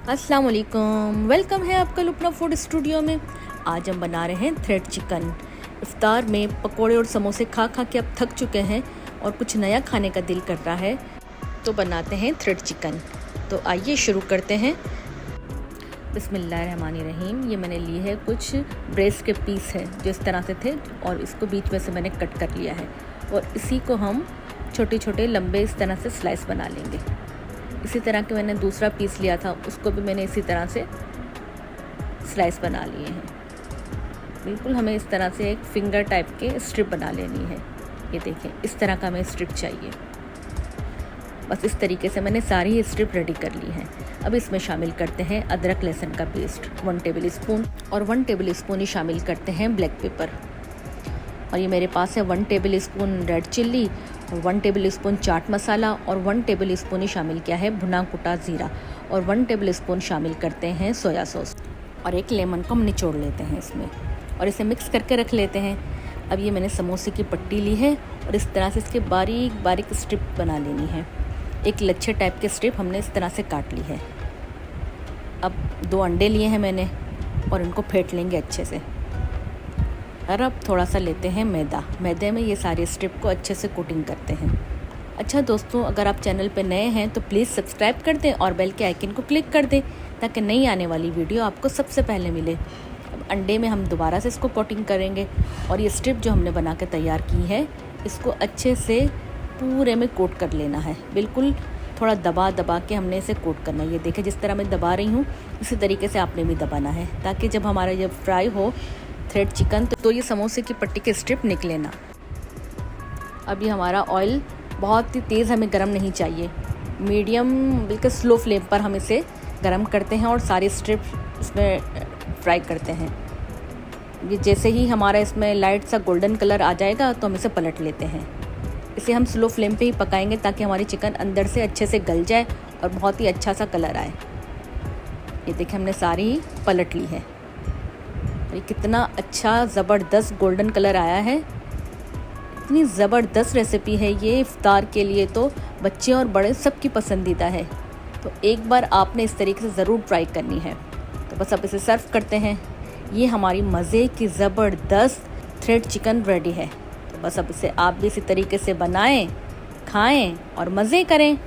अस्सलाम वालेकुम, वेलकम है आपका लुपना फूड स्टूडियो में। आज हम बना रहे हैं थ्रेड चिकन। इफ्तार में पकोड़े और समोसे खा खा के अब थक चुके हैं और कुछ नया खाने का दिल कर रहा है, तो बनाते हैं थ्रेड चिकन। तो आइए शुरू करते हैं। बिस्मिल्लाहिर्रहमानिर्रहीम। ये मैंने लिए है कुछ ब्रेस्ट के पीस है जो इस तरह से थे और इसको बीच में से मैंने कट कर लिया है और इसी को हम छोटे छोटे लंबे इस तरह से स्लाइस बना लेंगे। इसी तरह के मैंने दूसरा पीस लिया था, उसको भी मैंने इसी तरह से स्लाइस बना लिए हैं। बिल्कुल हमें इस तरह से एक फिंगर टाइप के स्ट्रिप बना लेनी है। ये देखें, इस तरह का हमें स्ट्रिप चाहिए। बस इस तरीके से मैंने सारी स्ट्रिप रेडी कर ली हैं। अब इसमें शामिल करते हैं अदरक लहसुन का पेस्ट 1 टेबल स्पून और 1 टेबल स्पून ही शामिल करते हैं ब्लैक पेपर। और ये मेरे पास है 1 tablespoon red chilli, 1 tablespoon chaat masala और 1 टेबल स्पून ही शामिल किया है भुना कुटा ज़ीरा और 1 टेबल स्पून शामिल करते हैं सोया सॉस और एक लेमन को हम निचोड़ लेते हैं इसमें और इसे मिक्स करके रख लेते हैं। अब ये मैंने समोसे की पट्टी ली है और इस तरह से इसके बारीक बारीक स्ट्रिप बना लेनी है। एक लच्छे टाइप के स्ट्रिप हमने इस तरह से काट ली है। अब 2 अंडे लिए हैं मैंने और इनको फेंट लेंगे अच्छे से। और अब थोड़ा सा लेते हैं मैदे में ये सारे स्ट्रिप को अच्छे से कोटिंग करते हैं। अच्छा दोस्तों, अगर आप चैनल पर नए हैं तो प्लीज़ सब्सक्राइब कर दें और बेल के आइकन को क्लिक कर दें ताकि नई आने वाली वीडियो आपको सबसे पहले मिले। अब अंडे में हम दोबारा से इसको कोटिंग करेंगे और ये स्ट्रिप जो हमने बना के तैयार की है इसको अच्छे से पूरे में कोट कर लेना है। बिल्कुल थोड़ा दबा दबा के हमने इसे कोट करना है। ये देखें, जिस तरह मैं दबा रही हूँ इसी तरीके से आपने भी दबाना है ताकि जब हमारा जब फ्राई हो थ्रेड चिकन तो ये समोसे की पट्टी के स्ट्रिप निकले ना। अब ये हमारा ऑयल बहुत ही तेज़ हमें गरम नहीं चाहिए, मीडियम बिल्कुल स्लो फ्लेम पर हम इसे गरम करते हैं और सारे स्ट्रिप इसमें फ्राई करते हैं। ये जैसे ही हमारा इसमें लाइट सा गोल्डन कलर आ जाएगा तो हम इसे पलट लेते हैं। इसे हम स्लो फ्लेम पे ही पकाएंगे ताकि हमारी चिकन अंदर से अच्छे से गल जाए और बहुत ही अच्छा सा कलर आए। ये देखिए, हमने सारी ही पलट ली है। ये कितना अच्छा ज़बरदस्त गोल्डन कलर आया है। इतनी ज़बरदस्त रेसिपी है ये, इफ्तार के लिए तो बच्चे और बड़े सबकी पसंदीदा है। तो एक बार आपने इस तरीके से ज़रूर ट्राई करनी है। तो बस अब इसे सर्व करते हैं। ये हमारी मज़े की ज़बरदस्त थ्रेड चिकन रेडी है। तो बस अब इसे आप भी इसी तरीके से बनाएं, खाएं और मज़े करें।